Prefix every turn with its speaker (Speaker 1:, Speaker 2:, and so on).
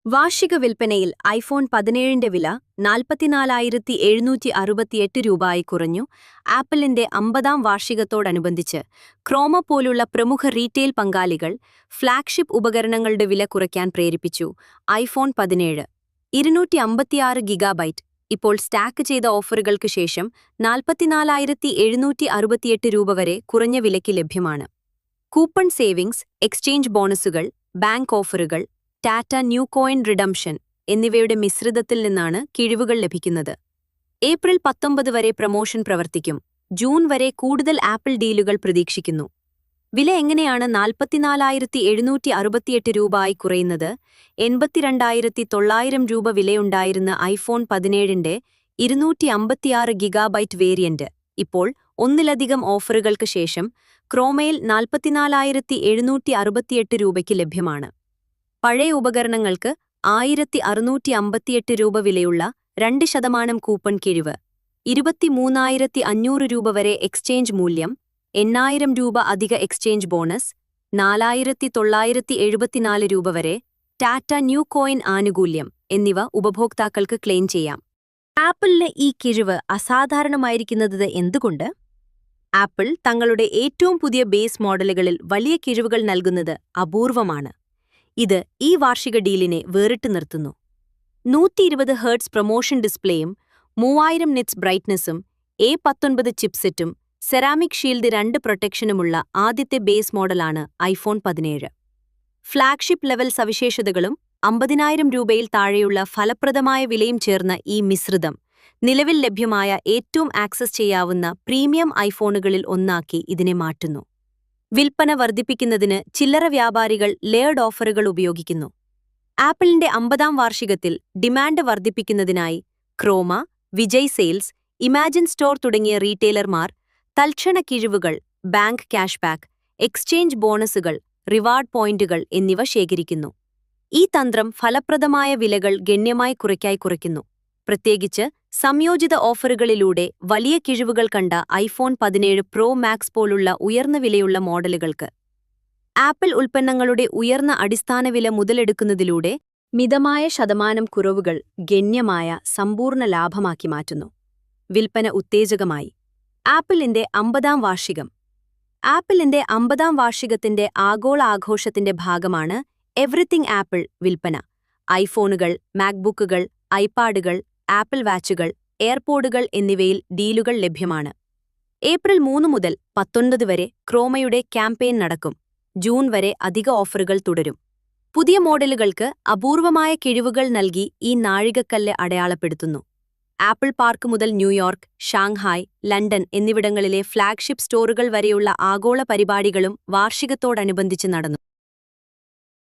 Speaker 1: വാർഷിക വിൽപ്പനയിൽ ഐഫോൺ 17ന്റെ വില 44,768 രൂപയായി കുറഞ്ഞു. ആപ്പിളിന്റെ 50ാം വാർഷികത്തോടനുബന്ധിച്ച് ക്രോമ പോലുള്ള പ്രമുഖ റീറ്റെയിൽ പങ്കാളികൾ ഫ്ളാഗ്ഷിപ്പ് ഉപകരണങ്ങളുടെ വില കുറയ്ക്കാൻ പ്രേരിപ്പിച്ചു. ഐഫോൺ 17 256 ഗിഗാബൈറ്റ് ഇപ്പോൾ സ്റ്റാക്ക് ചെയ്ത ഓഫറുകൾക്ക് ശേഷം 44,768 രൂപ വരെ കുറഞ്ഞ വിലയ്ക്ക് ലഭ്യമാണ്. കൂപ്പൺ സേവിംഗ്സ്, എക്സ്ചേഞ്ച് ബോണസുകൾ, ബാങ്ക് ഓഫറുകൾ, ടാറ്റ ന്യൂ കോയിൻ റിഡംഷൻ എന്നിവയുടെ മിശ്രിതത്തിൽ നിന്നാണ് കിഴിവുകൾ ലഭിക്കുന്നത്. ഏപ്രിൽ 19 വരെ പ്രമോഷൻ പ്രവർത്തിക്കും. ജൂൺ വരെ കൂടുതൽ ആപ്പിൾ ഡീലുകൾ പ്രതീക്ഷിക്കുന്നു. വില എങ്ങനെയാണ് 44,768 രൂപയായി കുറയുന്നത്? 82,900 രൂപ വിലയുണ്ടായിരുന്ന ഐഫോൺ 17ന്റെ 256 ഗിഗാബൈറ്റ് വേരിയന്റ് ഇപ്പോൾ ഒന്നിലധികം ഓഫറുകൾക്ക് ശേഷം ക്രോമയിൽ 44,768 രൂപയ്ക്ക് ലഭ്യമാണ്. പഴയ ഉപകരണങ്ങൾക്ക് 1,658 രൂപ വിലയുള്ള 2% കൂപ്പൺ കിഴിവ്, 23,500 രൂപ വരെ എക്സ്ചേഞ്ച് മൂല്യം, 8,000 രൂപ അധിക എക്സ്ചേഞ്ച് ബോണസ്, 4,974 രൂപ വരെ ടാറ്റ ന്യൂ കോയിൻ ആനുകൂല്യം എന്നിവ ഉപഭോക്താക്കൾക്ക് ക്ലെയിം ചെയ്യാം. ആപ്പിളിന് ഈ കിഴിവ് അസാധാരണമായിരിക്കുന്നത് എന്തുകൊണ്ട്? ആപ്പിൾ തങ്ങളുടെ ഏറ്റവും പുതിയ ബേസ് മോഡലുകളിൽ വലിയ കിഴിവുകൾ നൽകുന്നത് അപൂർവമാണ്. ഇത് ഈ വാർഷിക ഡീലിനെ വേറിട്ട് നിർത്തുന്നു. 120 ഹെർട്സ് പ്രൊമോഷൻ ഡിസ്പ്ലേയും 3000 നിറ്റ്സ് ബ്രൈറ്റ്നസും A19 ചിപ്സെറ്റും സെറാമിക് ഷീൽഡ് 2 പ്രൊട്ടക്ഷനുമുള്ള ആദ്യത്തെ ബേസ് മോഡലാണ് ഐഫോൺ 17. ഫ്ളാഗ്ഷിപ്പ് ലെവൽ സവിശേഷതകളും 50,000 രൂപയിൽ താഴെയുള്ള ഫലപ്രദമായ വിലയും ചേർന്ന ഈ മിശ്രിതം നിലവിൽ ലഭ്യമായ ഏറ്റവും ആക്സസ് ചെയ്യാവുന്ന പ്രീമിയം ഐഫോണുകളിൽ ഒന്നാക്കി ഇതിനെ മാറ്റുന്നു. വിൽപ്പന വർദ്ധിപ്പിക്കുന്നതിന് ചില്ലറ വ്യാപാരികൾ ലേയർഡ് ഓഫറുകൾ ഉപയോഗിക്കുന്നു. ആപ്പിളിന്റെ 50ാം വാർഷികത്തിൽ ഡിമാൻഡ് വർദ്ധിപ്പിക്കുന്നതിനായി chroma, Vijay sales, imagine store തുടങ്ങിയ റീറ്റെയിലർമാർ തൽക്ഷണ കിഴിവുകൾ, ബാങ്ക് ക്യാഷ്ബാക്ക്, എക്സ്ചേഞ്ച് ബോണസുകൾ, റിവാർഡ് പോയിന്റുകൾ എന്നിവ ശേഖരിക്കുന്നു. ഈ തന്ത്രം ഫലപ്രദമായ വിലകൾ ഗണ്യമായി കുറയ്ക്കുന്നു. പ്രത്യേകിച്ച് സംയോജിത ഓഫറുകളിലൂടെ വലിയ കിഴിവുകൾ കണ്ട ഐഫോൺ 17 പ്രോ മാക്സ് പോലുള്ള ഉയർന്ന വിലയുള്ള മോഡലുകൾക്ക്. ആപ്പിൾ ഉൽപ്പന്നങ്ങളുടെ ഉയർന്ന അടിസ്ഥാന വില മുതലെടുക്കുന്നതിലൂടെ മിതമായ ശതമാനം കുറവുകൾ ഗണ്യമായ സമ്പൂർണ്ണ ലാഭമാക്കി മാറ്റുന്നു. വിൽപ്പന ഉത്തേജകമായി. ആപ്പിളിന്റെ 50ാം വാർഷികം. ആപ്പിളിന്റെ 50ാം വാർഷികത്തിന്റെ ആഗോള ആഘോഷത്തിന്റെ ഭാഗമാണ് എവറിത്തിങ് ആപ്പിൾ വിൽപ്പന. ഐഫോണുകൾ, മാക്ബുക്കുകൾ, ഐപാഡുകൾ, ആപ്പിൾ വാച്ചുകൾ, എയർപോഡുകൾ എന്നിവയിൽ ഡീലുകൾ ലഭ്യമാണ്. ഏപ്രിൽ 3 മുതൽ 19 വരെ ക്രോമയുടെ ക്യാമ്പയിൻ നടക്കും. ജൂൺ വരെ അധിക ഓഫറുകൾ തുടരും. പുതിയ മോഡലുകൾക്ക് അപൂർവമായ കിഴിവുകൾ നൽകി ഈ നാഴികക്കല്ല് അടയാളപ്പെടുത്തുന്നു. ആപ്പിൾ പാർക്ക് മുതൽ ന്യൂയോർക്ക്, ഷാങ്ഹായ്, ലണ്ടൻ എന്നിവിടങ്ങളിലെ ഫ്ളാഗ്ഷിപ്പ് സ്റ്റോറുകൾ വരെയുള്ള ആഗോള പരിപാടികളും വാർഷികത്തോടനുബന്ധിച്ച് നടന്നു.